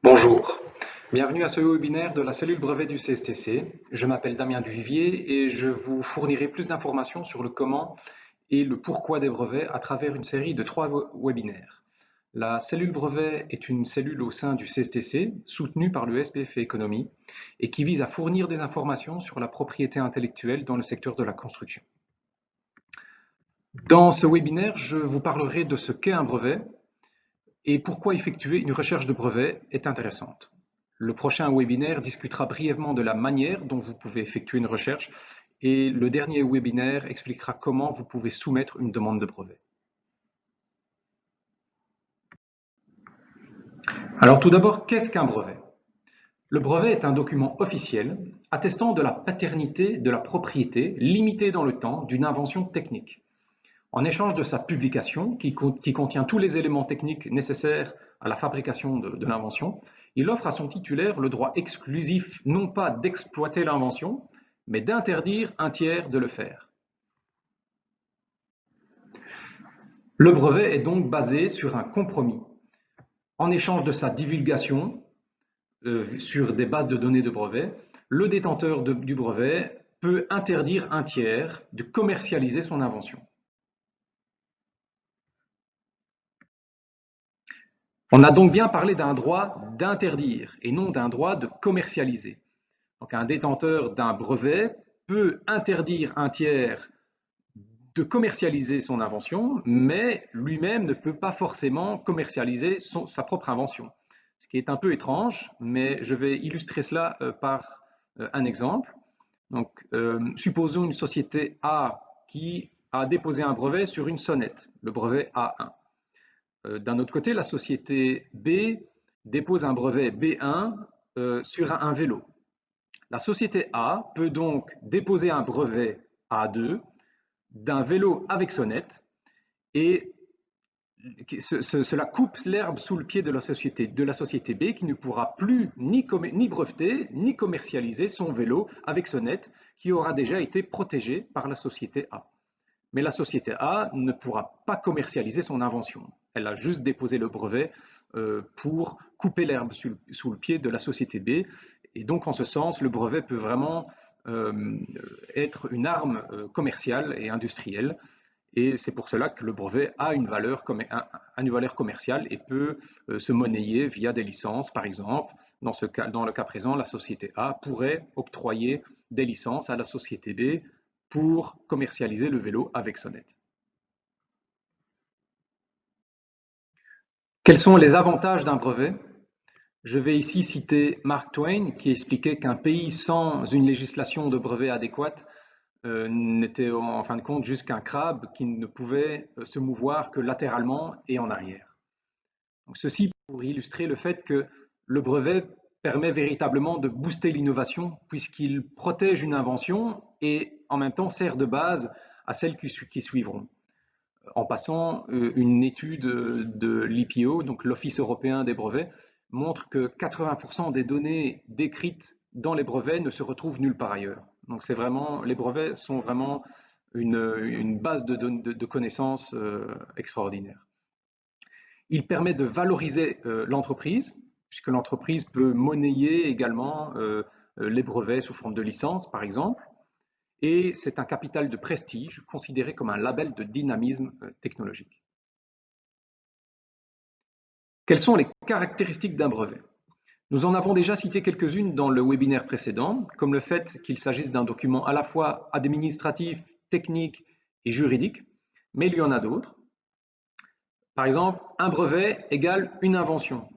Bonjour, bienvenue à ce webinaire de la cellule brevet du CSTC. Je m'appelle Damien Duvivier et je vous fournirai plus d'informations sur le comment et le pourquoi des brevets à travers une série de 3 webinaires. La cellule brevet est une cellule au sein du CSTC, soutenue par le SPF Économie, et qui vise à fournir des informations sur la propriété intellectuelle dans le secteur de la construction. Dans ce webinaire, je vous parlerai de ce qu'est un brevet, et pourquoi effectuer une recherche de brevet est intéressante. Le prochain webinaire discutera brièvement de la manière dont vous pouvez effectuer une recherche et le dernier webinaire expliquera comment vous pouvez soumettre une demande de brevet. Alors tout d'abord, qu'est-ce qu'un brevet? Le brevet est un document officiel attestant de la paternité de la propriété limitée dans le temps d'une invention technique. En échange de sa publication, qui contient tous les éléments techniques nécessaires à la fabrication de l'invention, il offre à son titulaire le droit exclusif non pas d'exploiter l'invention, mais d'interdire un tiers de le faire. Le brevet est donc basé sur un compromis. En échange de sa divulgation sur des bases de données de brevet, le détenteur du brevet peut interdire un tiers de commercialiser son invention. On a donc bien parlé d'un droit d'interdire et non d'un droit de commercialiser. Donc un détenteur d'un brevet peut interdire un tiers de commercialiser son invention, mais lui-même ne peut pas forcément commercialiser sa propre invention. Ce qui est un peu étrange, mais je vais illustrer cela par un exemple. Donc, supposons une société A qui a déposé un brevet sur une sonnette, le brevet A1. D'un autre côté, la société B dépose un brevet B1 sur un vélo. La société A peut donc déposer un brevet A2 d'un vélo avec sonnette et cela coupe l'herbe sous le pied de la société B qui ne pourra plus ni breveter ni commercialiser son vélo avec sonnette qui aura déjà été protégé par la société A. Mais la société A ne pourra pas commercialiser son invention. Elle a juste déposé le brevet pour couper l'herbe sous le pied de la société B. Et donc, en ce sens, le brevet peut vraiment être une arme commerciale et industrielle. Et c'est pour cela que le brevet a une valeur commerciale et peut se monnayer via des licences, par exemple. Dans le cas présent, la société A pourrait octroyer des licences à la société B pour commercialiser le vélo avec sonnette. Quels sont les avantages d'un brevet? Je vais ici citer Mark Twain qui expliquait qu'un pays sans une législation de brevet adéquate n'était en fin de compte juste qu'un crabe qui ne pouvait se mouvoir que latéralement et en arrière. Donc, ceci pour illustrer le fait que le brevet permet véritablement de booster l'innovation puisqu'il protège une invention et en même temps sert de base à celles qui suivront. En passant, une étude de l'IPO, donc l'Office européen des brevets, montre que 80% des données décrites dans les brevets ne se retrouvent nulle part ailleurs. Donc les brevets sont vraiment une base de connaissances extraordinaire. Il permet de valoriser l'entreprise, puisque l'entreprise peut monnayer également les brevets sous forme de licence, par exemple, et c'est un capital de prestige considéré comme un label de dynamisme technologique. Quelles sont les caractéristiques d'un brevet? Nous en avons déjà cité quelques-unes dans le webinaire précédent, comme le fait qu'il s'agisse d'un document à la fois administratif, technique et juridique, mais il y en a d'autres. Par exemple, un brevet égale une invention.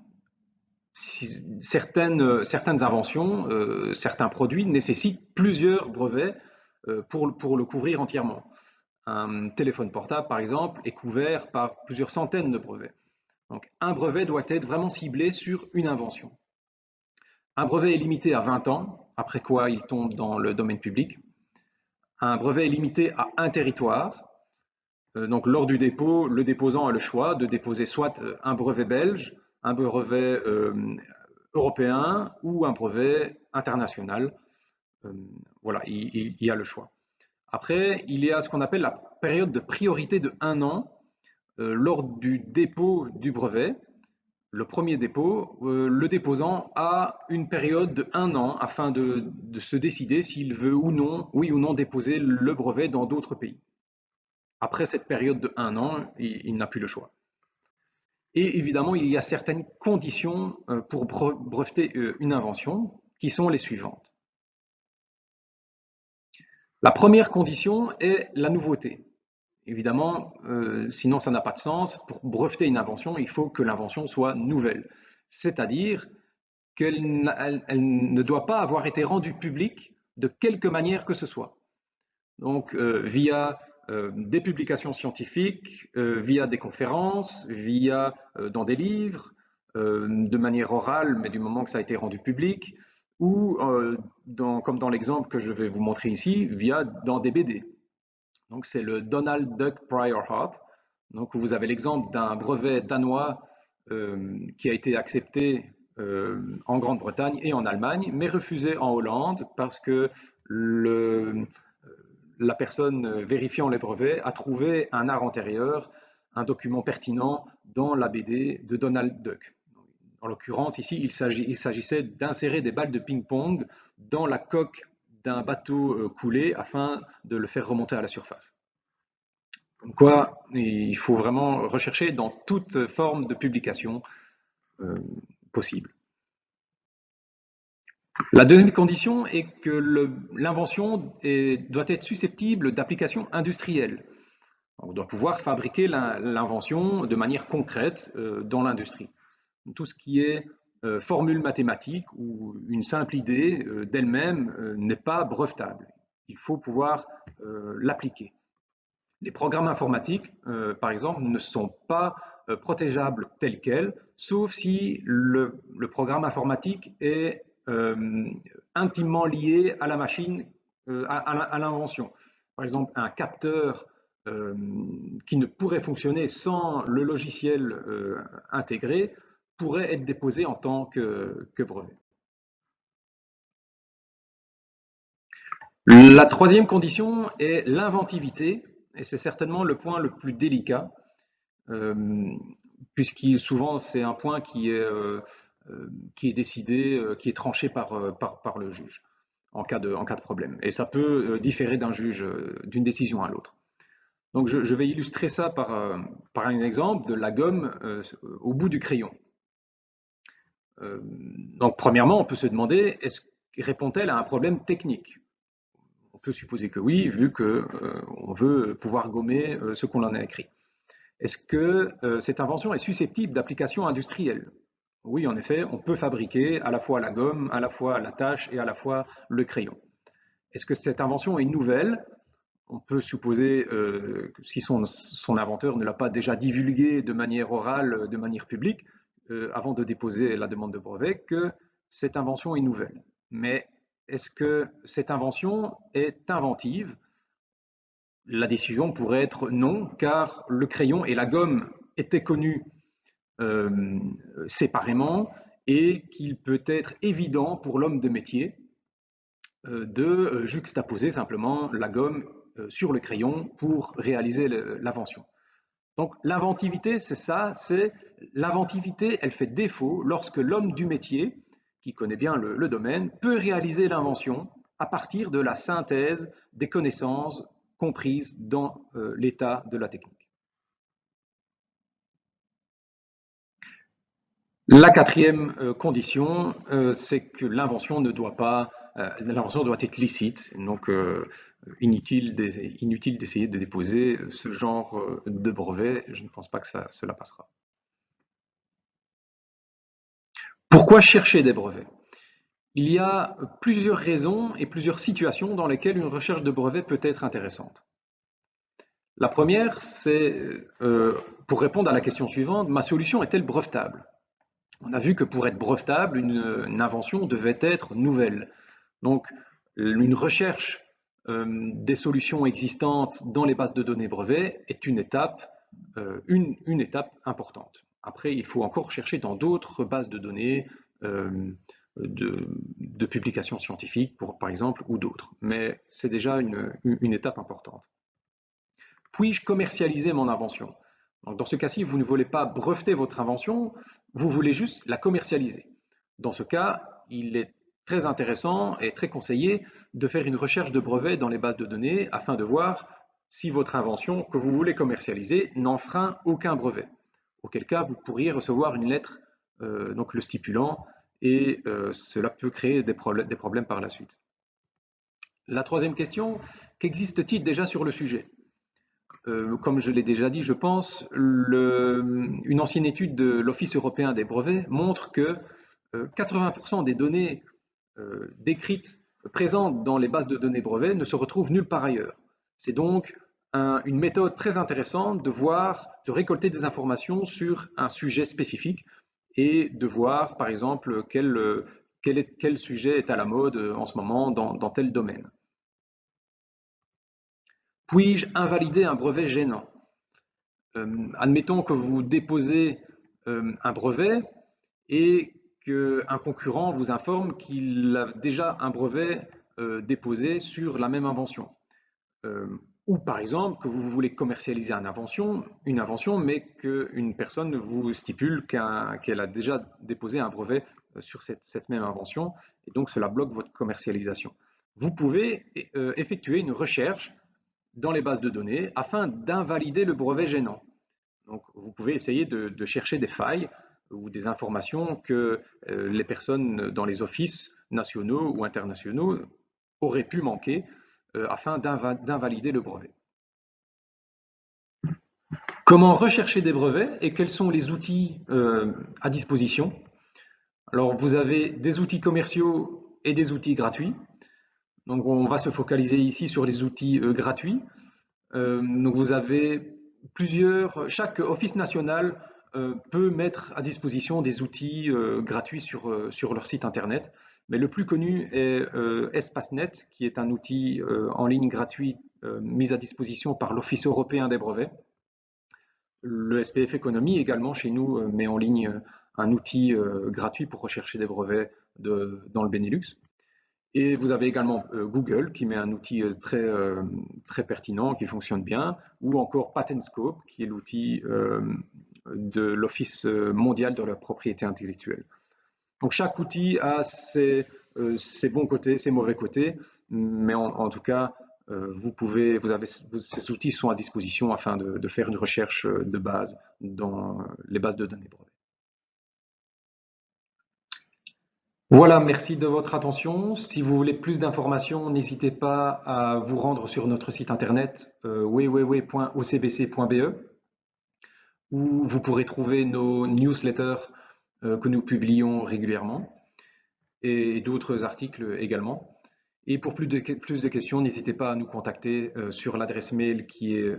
Certaines inventions, certains produits nécessitent plusieurs brevets pour le couvrir entièrement. Un téléphone portable, par exemple, est couvert par plusieurs centaines de brevets. Donc, un brevet doit être vraiment ciblé sur une invention. Un brevet est limité à 20 ans, après quoi il tombe dans le domaine public. Un brevet est limité à un territoire. Donc, lors du dépôt, le déposant a le choix de déposer soit un brevet belge, un brevet européen ou un brevet international. Voilà, il y a le choix. Après, il y a ce qu'on appelle la période de priorité de 1 an lors du dépôt du brevet. le premier dépôt, le déposant a une période de 1 an afin de se décider s'il veut ou non, oui ou non, déposer le brevet dans d'autres pays. Après cette période de 1 an, il n'a plus le choix. Et évidemment, il y a certaines conditions pour breveter une invention qui sont les suivantes. La première condition est la nouveauté. Évidemment, sinon ça n'a pas de sens. Pour breveter une invention, il faut que l'invention soit nouvelle. C'est-à-dire qu'elle ne doit pas avoir été rendue publique de quelque manière que ce soit. Donc, via des publications scientifiques, via des conférences, via dans des livres, de manière orale, mais du moment que ça a été rendu public, ou comme dans l'exemple que je vais vous montrer ici, dans des BD. Donc, c'est le Donald Duck Prior Art. Donc, vous avez l'exemple d'un brevet danois qui a été accepté en Grande-Bretagne et en Allemagne, mais refusé en Hollande parce que la personne vérifiant les brevets a trouvé un art antérieur, un document pertinent dans la BD de Donald Duck. En l'occurrence, ici, il s'agissait d'insérer des balles de ping-pong dans la coque d'un bateau coulé afin de le faire remonter à la surface. Comme quoi, il faut vraiment rechercher dans toute forme de publication possible. La deuxième condition est que l'invention doit être susceptible d'application industrielle. On doit pouvoir fabriquer l'invention de manière concrète dans l'industrie. Tout ce qui est formule mathématique ou une simple idée d'elle-même n'est pas brevetable. Il faut pouvoir l'appliquer. Les programmes informatiques, par exemple, ne sont pas protégeables tels quels, sauf si le programme informatique est intimement lié à la machine, à l'invention. Par exemple, un capteur qui ne pourrait fonctionner sans le logiciel intégré pourrait être déposé en tant que brevet. La troisième condition est l'inventivité, et c'est certainement le point le plus délicat, puisque souvent c'est un point qui est décidé, qui est tranché par le juge en cas de problème. Et ça peut différer d'un juge, d'une décision à l'autre. Donc je vais illustrer ça par un exemple de la gomme au bout du crayon. Donc premièrement, on peut se demander, répond-elle à un problème technique? On peut supposer que oui, vu qu'on veut pouvoir gommer ce qu'on en a écrit. Est-ce que cette invention est susceptible d'application industrielle? Oui, en effet, on peut fabriquer à la fois la gomme, à la fois la tâche et à la fois le crayon. Est-ce que cette invention est nouvelle? On peut supposer, que si son inventeur ne l'a pas déjà divulgué de manière orale, de manière publique, avant de déposer la demande de brevet, que cette invention est nouvelle. Mais est-ce que cette invention est inventive? La décision pourrait être non, car le crayon et la gomme étaient connus séparément et qu'il peut être évident pour l'homme de métier de juxtaposer simplement la gomme sur le crayon pour réaliser l'invention. Donc l'inventivité, c'est ça, l'inventivité, elle fait défaut lorsque l'homme du métier, qui connaît bien le domaine, peut réaliser l'invention à partir de la synthèse des connaissances comprises dans l'état de la technique. La quatrième condition, c'est que l'invention doit être licite, donc inutile d'essayer de déposer ce genre de brevet. Je ne pense pas que cela passera. Pourquoi chercher des brevets? Il y a plusieurs raisons et plusieurs situations dans lesquelles une recherche de brevet peut être intéressante. La première, c'est pour répondre à la question suivante, ma solution est-elle brevetable? On a vu que pour être brevetable, une invention devait être nouvelle. Donc, une recherche des solutions existantes dans les bases de données brevets est une étape importante. Après, il faut encore chercher dans d'autres bases de données de publications scientifiques, par exemple, ou d'autres. Mais c'est déjà une étape importante. Puis-je commercialiser mon invention? Donc, dans ce cas-ci, vous ne voulez pas breveter votre invention, vous voulez juste la commercialiser. Dans ce cas, il est très intéressant et très conseillé de faire une recherche de brevet dans les bases de données afin de voir si votre invention que vous voulez commercialiser n'enfreint aucun brevet. Auquel cas, vous pourriez recevoir une lettre donc le stipulant et cela peut créer des problèmes par la suite. La troisième question, qu'existe-t-il déjà sur le sujet? Comme je l'ai déjà dit, je pense, une ancienne étude de l'Office européen des brevets montre que 80% des données décrites, présentes dans les bases de données brevets ne se retrouvent nulle part ailleurs. C'est donc une méthode très intéressante de voir, de récolter des informations sur un sujet spécifique et de voir, par exemple, quel sujet est à la mode en ce moment dans tel domaine. Puis-je invalider un brevet gênant? Admettons que vous déposez un brevet et qu'un concurrent vous informe qu'il a déjà un brevet déposé sur la même invention. Ou par exemple que vous voulez commercialiser une invention, mais qu'une personne vous stipule qu'elle a déjà déposé un brevet sur cette même invention, et donc cela bloque votre commercialisation. Vous pouvez effectuer une recherche dans les bases de données afin d'invalider le brevet gênant. Donc, vous pouvez essayer de chercher des failles ou des informations que les personnes dans les offices nationaux ou internationaux auraient pu manquer afin d'invalider le brevet. Comment rechercher des brevets et quels sont les outils à disposition? Alors, vous avez des outils commerciaux et des outils gratuits. Donc, on va se focaliser ici sur les outils gratuits. Donc, vous avez chaque office national peut mettre à disposition des outils gratuits sur leur site internet. Mais le plus connu est ESPACEnet, qui est un outil en ligne gratuit mis à disposition par l'Office européen des brevets. Le SPF Economy également chez nous met en ligne un outil gratuit pour rechercher des brevets dans le Benelux. Et vous avez également Google qui met un outil très pertinent, qui fonctionne bien, ou encore PatentScope qui est l'outil de l'Office mondial de la propriété intellectuelle. Donc chaque outil a ses bons côtés, ses mauvais côtés, mais en tout cas, ces outils sont à disposition afin de faire une recherche de base dans les bases de données brevets. Voilà, merci de votre attention. Si vous voulez plus d'informations, n'hésitez pas à vous rendre sur notre site internet www.ocbc.be où vous pourrez trouver nos newsletters que nous publions régulièrement et d'autres articles également. Et pour plus de questions, n'hésitez pas à nous contacter sur l'adresse mail qui est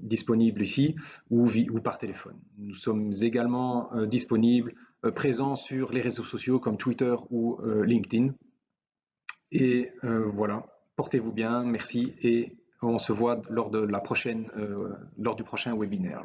disponible ici ou par téléphone. Nous sommes également disponibles, présents sur les réseaux sociaux comme Twitter ou LinkedIn. Et voilà, portez-vous bien, merci et on se voit lors du prochain webinaire.